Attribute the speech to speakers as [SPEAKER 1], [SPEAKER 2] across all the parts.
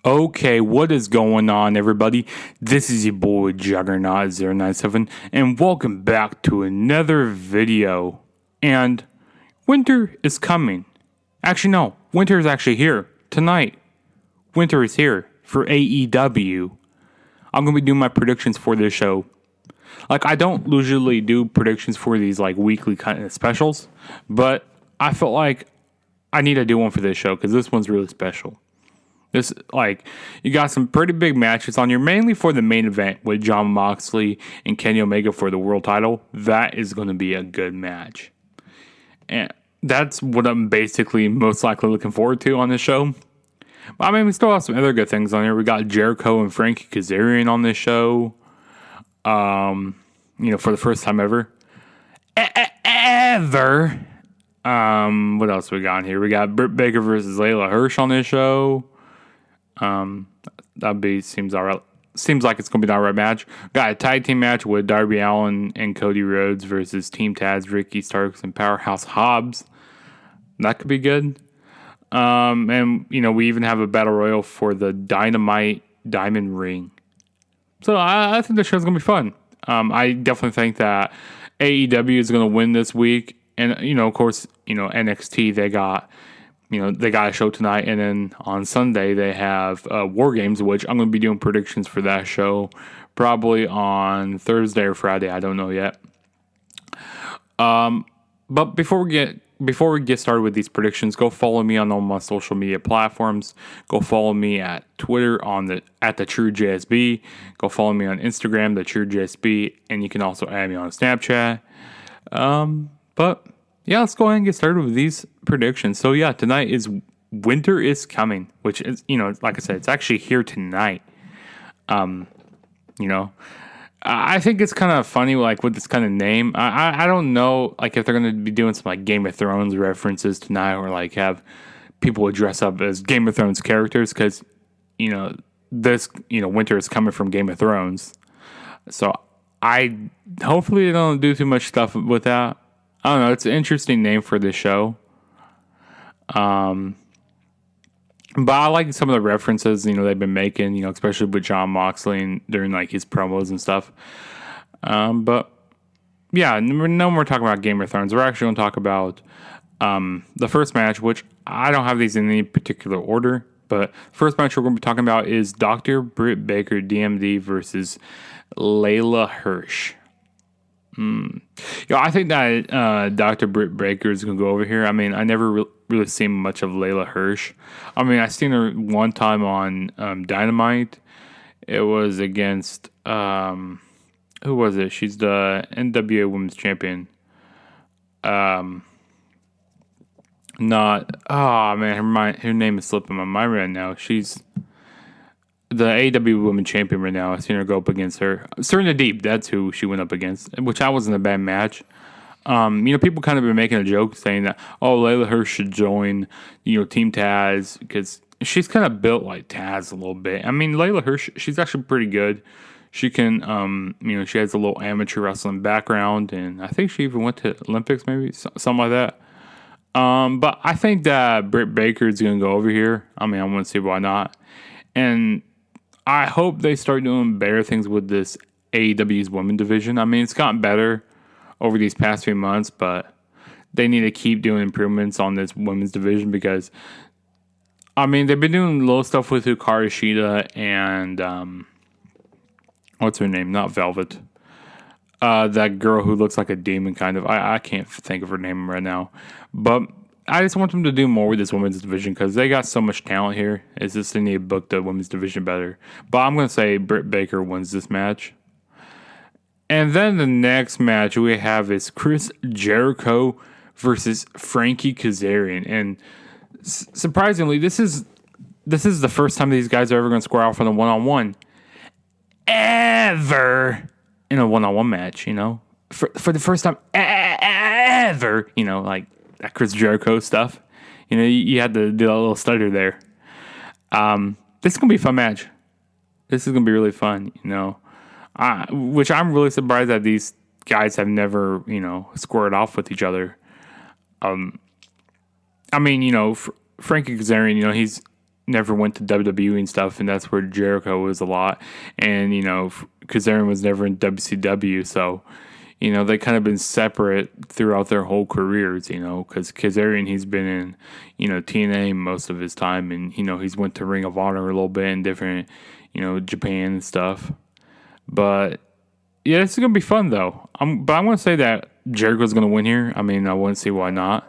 [SPEAKER 1] Okay, what is going on, everybody? This is your boy Juggernaut097, and welcome back to another video. And winter is coming. Actually, no, winter is actually here tonight. Winter is here for AEW. I'm gonna be doing my predictions for this show. Like, I don't usually do predictions for these like weekly kind of specials, but I felt like I need to do one for this show because this one's really special. This, like, you got some pretty big matches on here, mainly for the main event with Jon Moxley and Kenny Omega for the world title. That is going to be a good match. And that's what I'm basically most likely looking forward to on this show. But I mean, we still have some other good things on here. We got Jericho and Frankie Kazarian on this show. For the first time ever. Ever. What else we got on here? We got Britt Baker versus Layla Hirsch on this show. Seems alright. Seems like it's gonna be the alright match. Got a tag team match with Darby, Allin, and Cody Rhodes versus Team Taz, Ricky Starks, and Powerhouse Hobbs. That could be good. And we even have a battle royal for the Dynamite Diamond Ring. So I think the show's gonna be fun. I definitely think that AEW is gonna win this week, and of course, NXT they got a show tonight, and then on Sunday they have War Games, which I'm going to be doing predictions for that show probably on Thursday or Friday. I don't know yet. But before we get started with these predictions, go follow me on all my social media platforms. Go follow me at Twitter at the True JSB. Go follow me on Instagram, the True JSB, and you can also add me on Snapchat. But yeah, let's go ahead and get started with these predictions. So yeah, tonight is Winter is Coming, which is, like I said, it's actually here tonight. I think it's kind of funny, like, with this kind of name. I don't know, like, if they're going to be doing some, like, Game of Thrones references tonight, or, like, have people dress up as Game of Thrones characters, because, this, Winter is coming from Game of Thrones. So hopefully they don't do too much stuff with that. I don't know. It's an interesting name for this show. But I like some of the references, they've been making, especially with Jon Moxley and during like his promos and stuff. But yeah, no more talking about Game of Thrones. We're actually going to talk about the first match, which I don't have these in any particular order. But first match we're going to be talking about is Dr. Britt Baker, DMD, versus Layla Hirsch. I think that Dr. Britt Baker is going to go over here. I mean, I never really seen much of Layla Hirsch. I mean, I seen her one time on Dynamite. It was against, who was it? She's the NWA Women's Champion. Her name is slipping my mind right now. She's the AEW Women's Champion right now. I've seen her go up against her. Serena Deep, that's who she went up against, which I wasn't a bad match. People kind of been making a joke saying that, Layla Hirsch should join, Team Taz, because she's kind of built like Taz a little bit. I mean, Layla Hirsch, she's actually pretty good. She can, she has a little amateur wrestling background, and I think she even went to Olympics, maybe, something like that. But I think that Britt Baker is going to go over here. I mean, I want to see why not. And I hope they start doing better things with this AEW's women division. I mean, it's gotten better over these past few months, but they need to keep doing improvements on this women's division because, I mean, they've been doing little stuff with Hikaru Shida and, what's her name? Not Velvet. That girl who looks like a demon, kind of. I can't think of her name right now. But I just want them to do more with this women's division because they got so much talent here. It's just they need to book the women's division better. But I'm going to say Britt Baker wins this match. And then the next match we have is Chris Jericho versus Frankie Kazarian. And surprisingly, this is the first time these guys are ever going to square off on a one-on-one. Ever. In a one-on-one match, For the first time ever, like that Chris Jericho stuff. You had to do a little stutter there. This is going to be a fun match. This is going to be really fun, which I'm really surprised that these guys have never, squared off with each other. Frankie Kazarian, never went to WWE and stuff, and that's where Jericho was a lot. And, Kazarian was never in WCW, so, they kind of been separate throughout their whole careers, because Kazarian, he's been in, TNA most of his time, and, he's went to Ring of Honor a little bit in different, Japan and stuff. But, yeah, this is going to be fun, though. But I want to say that Jericho's going to win here. I mean, I wouldn't see why not.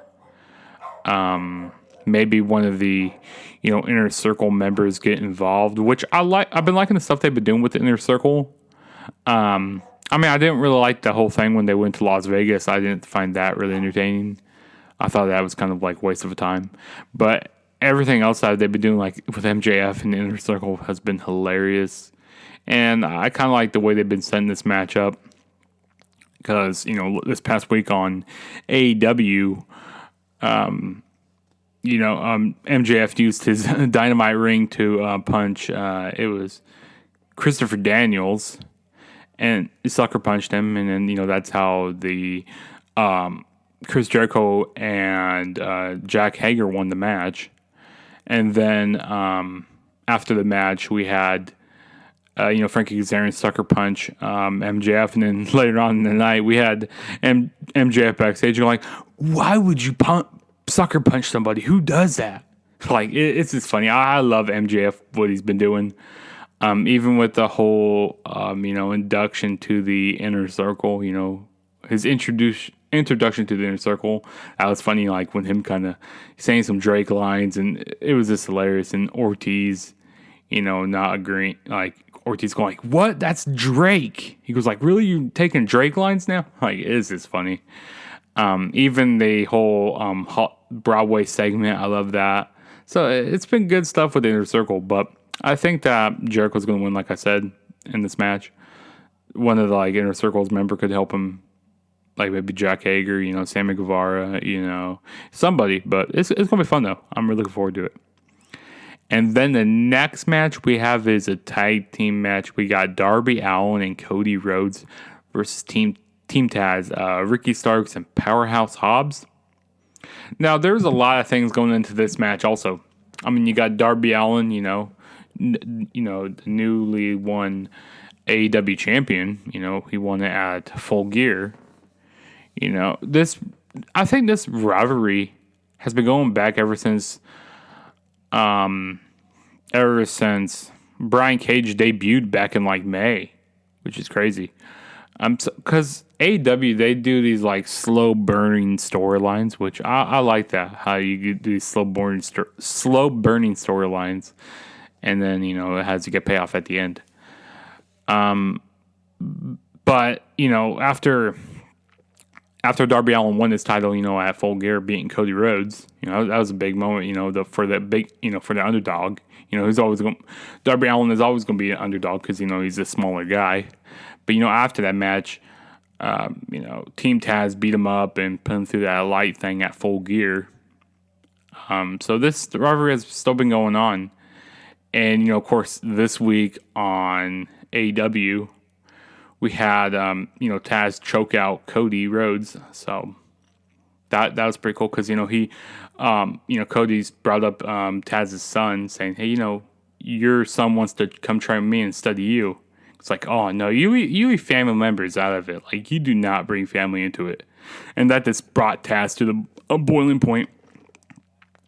[SPEAKER 1] Maybe one of the, Inner Circle members get involved, which I like. I've been liking the stuff they've been doing with the Inner Circle. I didn't really like the whole thing when they went to Las Vegas. I didn't find that really entertaining. I thought that was kind of like a waste of time. But everything else that they've been doing, like with MJF and the Inner Circle, has been hilarious. And I kind of like the way they've been setting this match up. Because, this past week on AEW, MJF used his Dynamite Ring to punch, it was Christopher Daniels, and he sucker punched him, and then, that's how the Chris Jericho and Jack Hager won the match. And then after the match, we had Frankie Kazarian sucker punch MJF, and then later on in the night, we had MJF backstage. You're like, why would you sucker punch somebody? Who does that? Like, it's just funny. I love MJF, what he's been doing. Even with the whole, induction to the Inner Circle, his introduction to the Inner Circle, that was funny, like, when him kind of saying some Drake lines, and it was just hilarious. And Ortiz, not agreeing, like, Ortiz going like, what? That's Drake. He goes like, really? You taking Drake lines now? Like, it's just funny. Even the whole Broadway segment, I love that. So it's been good stuff with the Inner Circle, but I think that Jericho's going to win, like I said, in this match. One of the Inner Circle's member could help him, like maybe Jack Hager, Sammy Guevara, somebody. But it's going to be fun, though. I'm really looking forward to it. And then the next match we have is a tag team match. We got Darby Allin and Cody Rhodes versus Team Taz, Ricky Starks and Powerhouse Hobbs. Now, there's a lot of things going into this match also. You got Darby Allin, the newly won AEW champion. He won it at Full Gear. I think this rivalry has been going back ever since Brian Cage debuted back in May, which is crazy. Because AEW, they do these slow burning storylines, which I like that. How you do these slow burning storylines, and then it has to get payoff at the end. But after Darby Allin won his title, at Full Gear, beating Cody Rhodes, that was a big moment, for the underdog. Darby Allin is always going to be an underdog because, he's a smaller guy. But, after that match, Team Taz beat him up and put him through that light thing at Full Gear. So this rivalry has still been going on. And, of course, this week on AEW, we had, Taz choke out Cody Rhodes. So that was pretty cool because, Cody's brought up Taz's son saying, hey, your son wants to come train me instead of you. It's like, oh, no, you leave family members out of it. Like, you do not bring family into it. And that just brought Taz to a boiling point.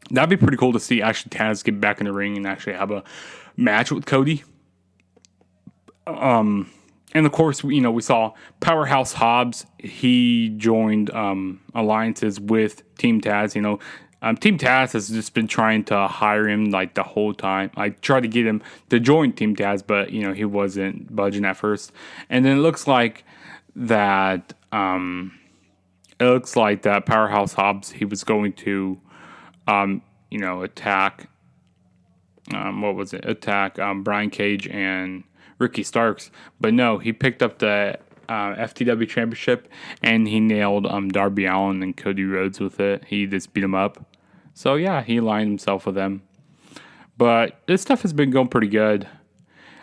[SPEAKER 1] That'd be pretty cool to see actually Taz get back in the ring and actually have a match with Cody. And, of course, we saw Powerhouse Hobbs. He joined alliances with Team Taz. Team Taz has just been trying to hire him the whole time. I tried to get him to join Team Taz, but he wasn't budging at first. And then it looks like that Powerhouse Hobbs, he was going to attack Brian Cage and Ricky Starks, but no, he picked up the FTW Championship and he nailed Darby Allin and Cody Rhodes with it. He just beat him up. So yeah, he aligned himself with them. But this stuff has been going pretty good.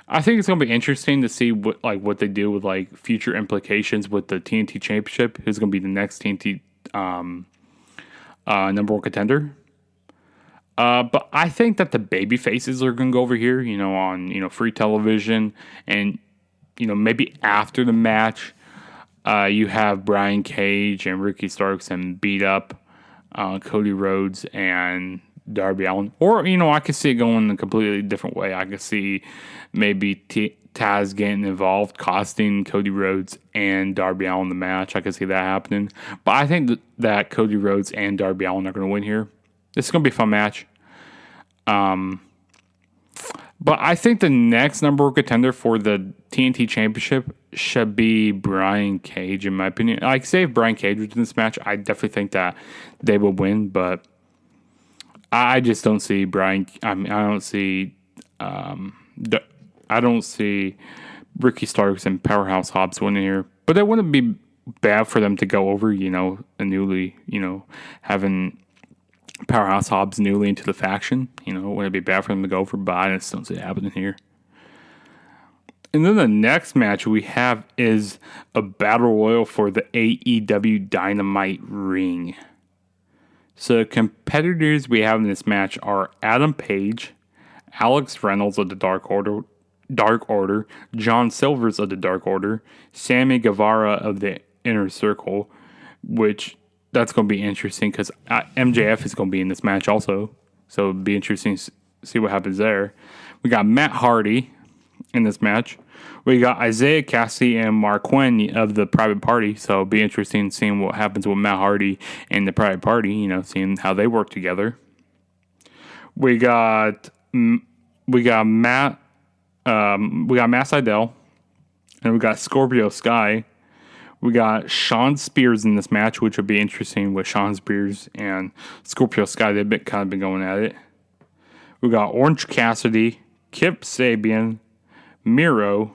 [SPEAKER 1] I think it's going to be interesting to see what they do with future implications with the TNT Championship. Who's going to be the next TNT number one contender? But I think that the baby faces are going to go over here, on, free television. And, maybe after the match, you have Brian Cage and Ricky Starks and beat up Cody Rhodes and Darby Allin. Or, I could see it going a completely different way. I could see maybe Taz getting involved, costing Cody Rhodes and Darby Allin the match. I could see that happening. But I think that Cody Rhodes and Darby Allin are going to win here. This is going to be a fun match. But I think the next number one contender for the TNT Championship should be Brian Cage, in my opinion. Like, say if Brian Cage was in this match, I definitely think that they would win. But I just don't see I don't see Ricky Starks and Powerhouse Hobbs winning here. But it wouldn't be bad for them to go over, newly, having Powerhouse Hobbs newly into the faction. It wouldn't be bad for them to go over, but I just don't see it happening here. And then the next match we have is a battle royal for the AEW Dynamite Ring. So the competitors we have in this match are Adam Page, Alex Reynolds of the Dark Order, John Silvers of the Dark Order, Sammy Guevara of the Inner Circle, which that's going to be interesting because MJF is going to be in this match also. So it'll be interesting to see what happens there. We got Matt Hardy in this match. We got Isaiah Cassidy and Mark Quinn of the Private Party. So it'll be interesting seeing what happens with Matt Hardy and the Private Party, seeing how they work together. We got Matt Sydal, and we got Scorpio Sky. We got Sean Spears in this match, which would be interesting with Sean Spears and Scorpio Sky. They've kind of been going at it. We got Orange Cassidy, Kip Sabian, Miro,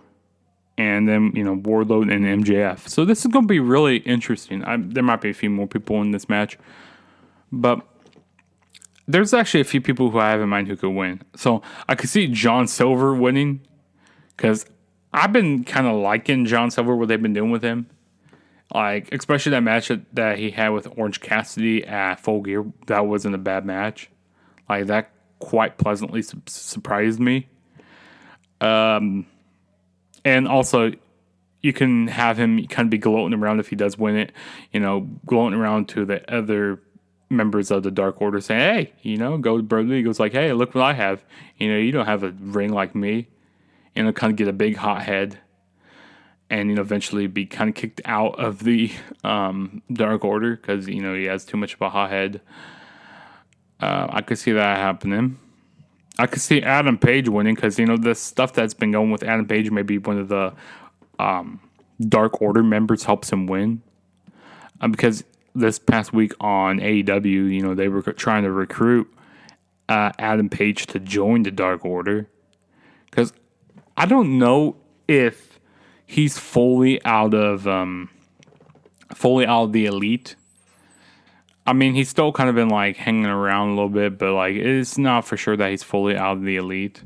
[SPEAKER 1] and then, Wardlow and MJF. So this is going to be really interesting. There might be a few more people in this match, but there's actually a few people who I have in mind who could win. So I could see John Silver winning because I've been kind of liking John Silver, what they've been doing with him. Like, especially that match that he had with Orange Cassidy at Full Gear. That wasn't a bad match. Like, that quite pleasantly surprised me. And also, you can have him kind of be gloating around if he does win it. Gloating around to the other members of the Dark Order saying, hey, go to Brother. He goes like, hey, look what I have. You don't have a ring like me. And he'll kind of get a big hot head. And, eventually be kind of kicked out of the Dark Order because, he has too much of a hot head. I could see that happening. I could see Adam Page winning because, the stuff that's been going with Adam Page, maybe one of the Dark Order members helps him win. Because this past week on AEW, they were trying to recruit Adam Page to join the Dark Order. Because I don't know if he's fully out of the elite. I mean, he's still kind of been like hanging around a little bit, but like it's not for sure that he's fully out of the elite.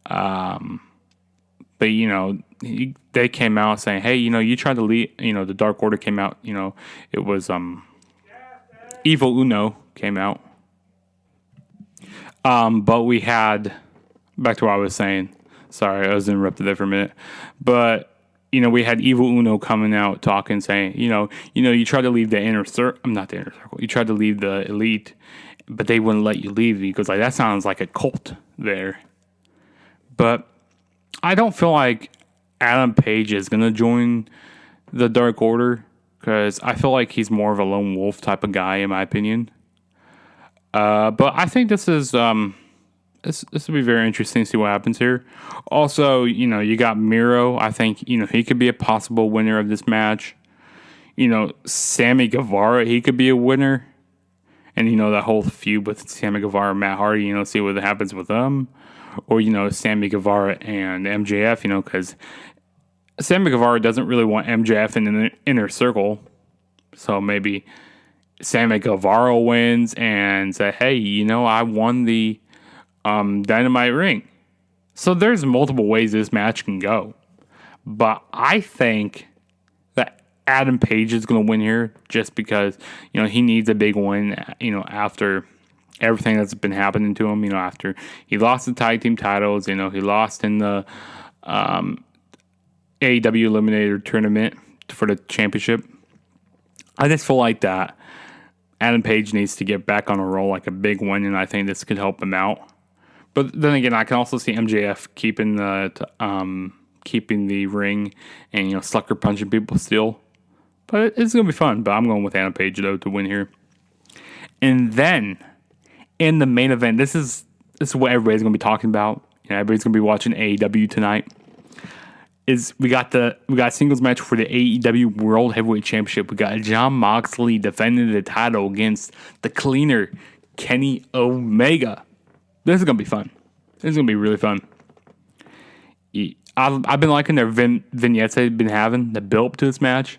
[SPEAKER 1] But they came out saying, "Hey, you tried to lead." The Dark Order came out. It was Evil Uno came out. But we had back to what I was saying. Sorry, I was interrupted there for a minute. But, we had Evil Uno coming out talking, saying, you tried to leave the inner circle. I'm not the inner circle. You tried to leave the elite, but they wouldn't let you leave. He goes like, that sounds like a cult there. But I don't feel like Adam Page is going to join the Dark Order because I feel like he's more of a lone wolf type of guy, in my opinion. But I think this is... This will be very interesting to see what happens here. Also, you got Miro. I think, he could be a possible winner of this match. Sammy Guevara, he could be a winner. And, that whole feud with Sammy Guevara and Matt Hardy, see what happens with them. Or, Sammy Guevara and MJF, because Sammy Guevara doesn't really want MJF in the inner circle. So maybe Sammy Guevara wins and say, hey, I won the Dynamite Ring. So there's multiple ways this match can go. But I think that Adam Page is going to win here just because, he needs a big win, after everything that's been happening to him. After he lost the tag team titles, he lost in the AEW Eliminator tournament for the championship. I just feel like that Adam Page needs to get back on a roll, like a big one, and I think this could help him out. But then again, I can also see MJF keeping the ring and sucker punching people still. But it's gonna be fun. But I'm going with Adam Page though to win here. And then in the main event, this is what everybody's gonna be talking about. Everybody's gonna be watching AEW tonight. We got a singles match for the AEW World Heavyweight Championship. We got Jon Moxley defending the title against the cleaner Kenny Omega. This is gonna be fun. This is gonna be really fun. I've been liking their vignettes they've been having, the build up to this match.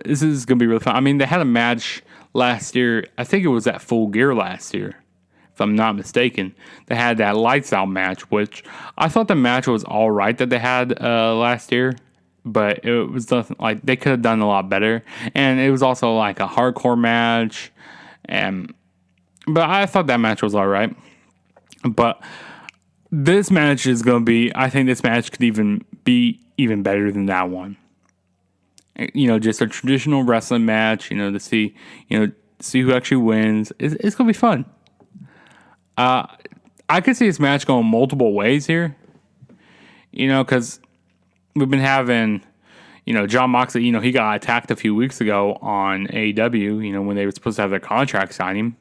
[SPEAKER 1] This is gonna be really fun. I mean, they had a match last year. I think it was at Full Gear last year, if I'm not mistaken. They had that Lights Out match, which I thought the match was all right that they had last year, but it was nothing, like they could have done a lot better. And it was also like a hardcore match, but I thought that match was all right. But this match is going to be, I think this match could even be even better than that one. Just a traditional wrestling match, to see who actually wins. It's going to be fun. I could see this match going multiple ways here. Because we've been having, Jon Moxley, he got attacked a few weeks ago on AEW, when they were supposed to have their contract signing.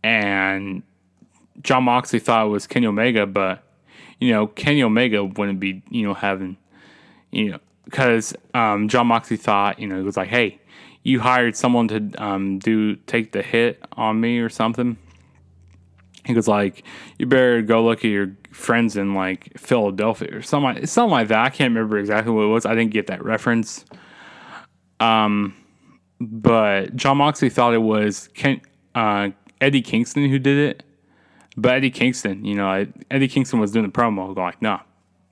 [SPEAKER 1] And Jon Moxley thought it was Kenny Omega, but, Kenny Omega wouldn't be, having, because Jon Moxley thought, it was like, hey, you hired someone to take the hit on me or something. He goes like, you better go look at your friends in like Philadelphia or something like that. I can't remember exactly what it was. I didn't get that reference. But Jon Moxley thought it was Eddie Kingston who did it. But Eddie Kingston, Eddie Kingston was doing the promo. Going like, no,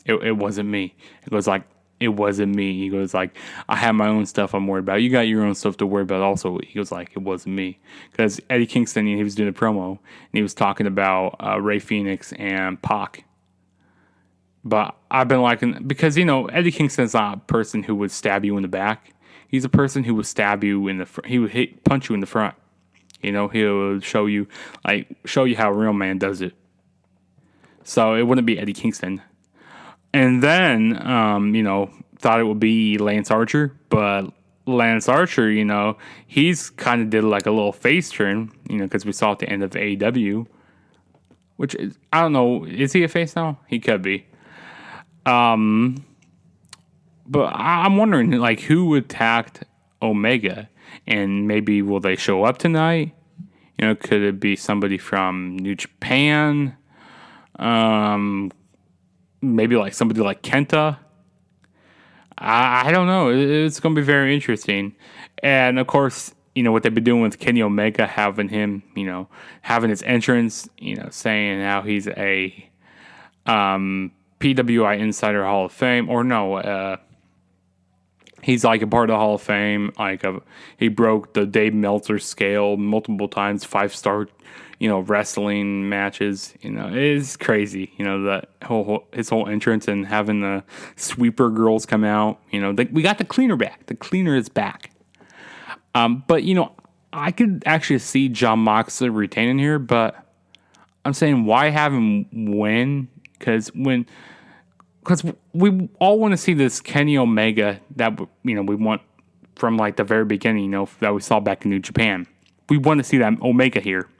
[SPEAKER 1] it wasn't me. It goes like, it wasn't me. He goes like, I have my own stuff I'm worried about. You got your own stuff to worry about also. He goes like, it wasn't me. Because Eddie Kingston, he was doing a promo, and he was talking about Ray Phoenix and Pac. But I've been liking, because, Eddie Kingston's not a person who would stab you in the back. He's a person who would stab you in the front. He would punch you in the front. He would show you how a real man does it. So it wouldn't be Eddie Kingston. And then, thought it would be Lance Archer, but Lance Archer, he's kind of did like a little face turn, because we saw at the end of AEW, which is, I don't know, is he a face now? He could be. But I'm wondering, like, who attacked Omega, and maybe will they show up tonight? Could it be somebody from New Japan? Maybe like somebody like Kenta. I don't know. It's going to be very interesting. And of course, what they've been doing with Kenny Omega, having him, having his entrance, saying how he's a PWI Insider Hall of Fame, or no, he's like a part of the Hall of Fame. He broke the Dave Meltzer scale multiple times, 5-star, wrestling matches. It's crazy. That his whole entrance and having the sweeper girls come out. We got the cleaner back. The cleaner is back. But I could actually see Jon Moxley retaining here, but I'm saying why have him win? Because we all want to see this Kenny Omega that we want from like the very beginning, that we saw back in New Japan. We want to see that Omega here.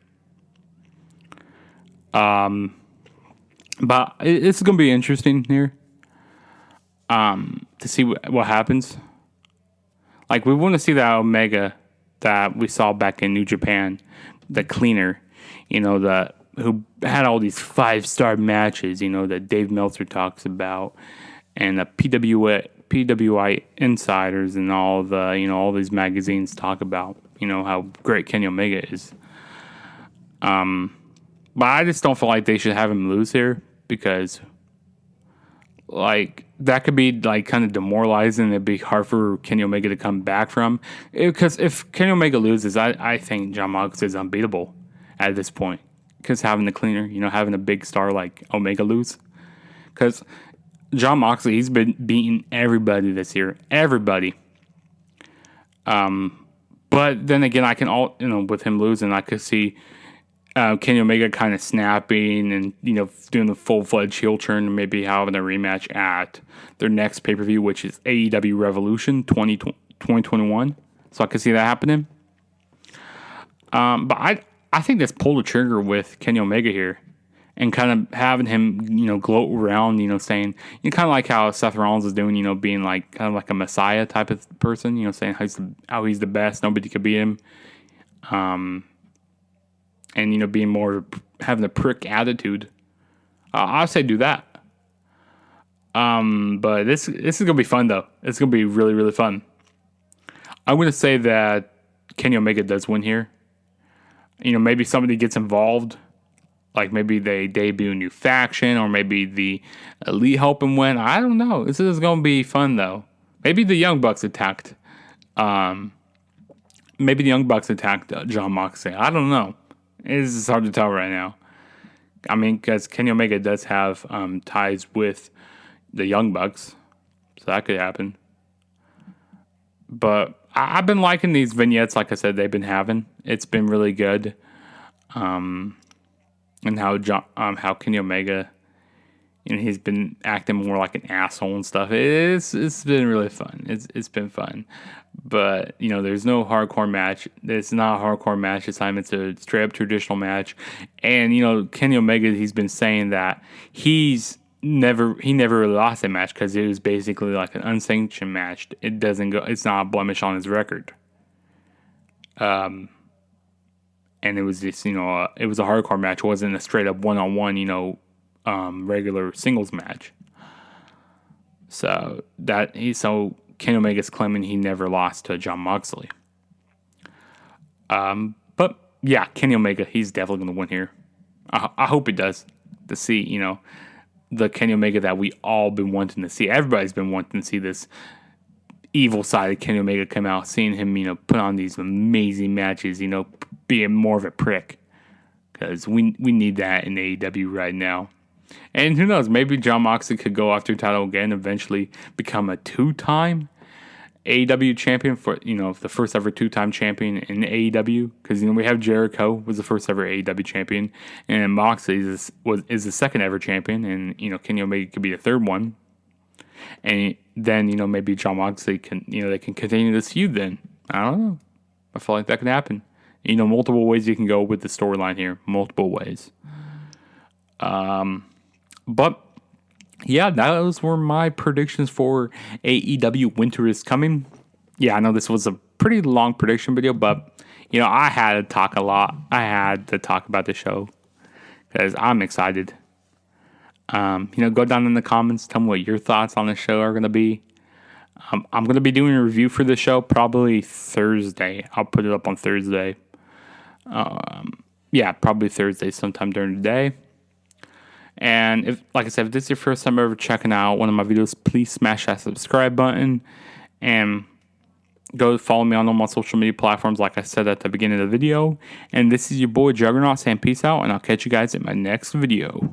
[SPEAKER 1] But it's going to be interesting here to see what happens. Like, we want to see that Omega that we saw back in New Japan, the cleaner, who had all these 5-star matches, that Dave Meltzer talks about, and the PWI Insiders and all the, all these magazines talk about, how great Kenny Omega is. But I just don't feel like they should have him lose here, because like that could be like kind of demoralizing. It'd be hard for Kenny Omega to come back from, because if Kenny Omega loses, I think Jon Moxley is unbeatable at this point. Because having the cleaner, having a big star like Omega lose, because Jon Moxley, he's been beating everybody this year, everybody. But then again, I can with him losing, I could see Kenny Omega kind of snapping and, doing the full-fledged heel turn and maybe having a rematch at their next pay-per-view, which is AEW Revolution 2021. So I could see that happening. But I think let's pull the trigger with Kenny Omega here and kind of having him, gloat around, saying, kind of like how Seth Rollins is doing, being like kind of like a messiah type of person, saying how he's the best, nobody could beat him. And, being more, having a prick attitude. I'd say do that. But this is going to be fun, though. It's going to be really, really fun. I'm going to say that Kenny Omega does win here. Maybe somebody gets involved. Like maybe they debut a new faction, or maybe the Elite help him win. I don't know. This is going to be fun, though. Maybe the Young Bucks attacked. Jon Moxley. I don't know. It's hard to tell right now. I mean, because Kenny Omega does have ties with the Young Bucks, so that could happen. But I've been liking these vignettes, like I said, they've been having. It's been really good. And how Kenny Omega, he's been acting more like an asshole and stuff. It's been really fun. It's been fun. But, there's no hardcore match. It's not a hardcore match this time. It's a straight up traditional match. And, Kenny Omega, he's been saying that he never really lost a match because it was basically like an unsanctioned match. It's not a blemish on his record. And it was just, it was a hardcore match. It wasn't a straight up one-on-one, regular singles match. So Kenny Omega's claiming he never lost to Jon Moxley. But yeah, Kenny Omega, he's definitely going to win here. I hope he does. To see, the Kenny Omega that we all been wanting to see. Everybody's been wanting to see this evil side of Kenny Omega come out. Seeing him, put on these amazing matches, being more of a prick. Because we need that in AEW right now. And who knows, maybe Jon Moxley could go after the title again, eventually become a 2-time AEW champion for, the first ever 2-time champion in AEW. Because, we have Jericho was the first ever AEW champion, and Moxley is the second ever champion, and, Kenny Omega could be the third one. And then, maybe Jon Moxley can, they can continue this feud then. I don't know. I feel like that could happen. Multiple ways you can go with the storyline here. Multiple ways. But yeah, those were my predictions for AEW Winter is Coming. Yeah, I know this was a pretty long prediction video, but I had to talk a lot. I had to talk about the show because I'm excited. Go down in the comments, tell me what your thoughts on the show are going to be. I'm going to be doing a review for the show probably Thursday. I'll put it up on Thursday. Probably Thursday sometime during the day. And if this is your first time ever checking out one of my videos, please smash that subscribe button and go follow me on all my social media platforms like I said at the beginning of the video. And this is your boy Juggernaut saying peace out, and I'll catch you guys in my next video.